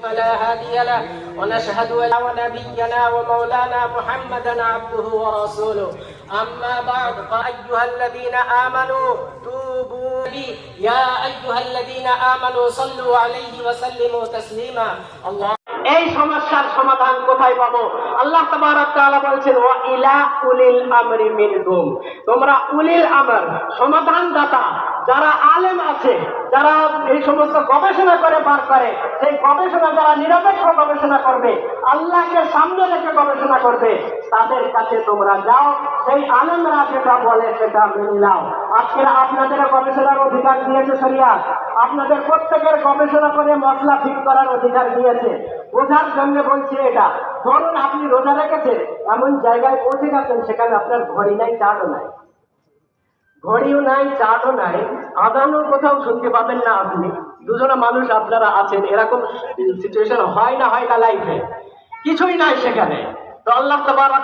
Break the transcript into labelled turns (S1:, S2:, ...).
S1: فلا هادي له ونشهد أن نبينا ومولانا محمدا عبده ورسوله أما بعد فأيها الذين آمنوا توبوا لي يا أيها الذين آمنوا صلوا عليه وسلموا تسليما الله এই সমস্যার সমাধান কোথায় পাবো? আল্লাহ তাবারক তাআলা বলেছেন ওয়া ইলা উলিল আমরি মিনকুম, তোমরা উলিল আমর সমাধানদাতা যারা আলেম আছে, যারা এই সমস্ত গবেষণা করে বার করে, সেই গবেষণা যারা নিরপেক্ষ গবেষণা করবে, আল্লাহকে সামনে রেখে গবেষণা করবে, তাদের কাছে তোমরা যাও, সেই আলেমরা যেটা বলে সেটা মেনে নাও। আজকে আপনাদের গবেষণার অধিকার দিয়েছে শরিয়াত, আপনাদের প্রত্যেকের গবেষণা করে মশলা ঠিক করার অধিকার দিয়েছে। বোঝার জন্য বলছে এটা, ধরুন আপনি রোজা রেখেছেন, এমন জায়গায় পৌঁছে গেছেন সেখানে আপনার ঘড়ি নাই, চাটও নাই, ঘড়িও নাই, চাটও নাই, আদানও কোথাও শুনতে পাবেন না। আপনি দুজনা মানুষ আপনারা আছেন, এরকম সিচুয়েশন হয় না লাইফে, কিছুই নাই সেখানে। তো আল্লাহ তাবারক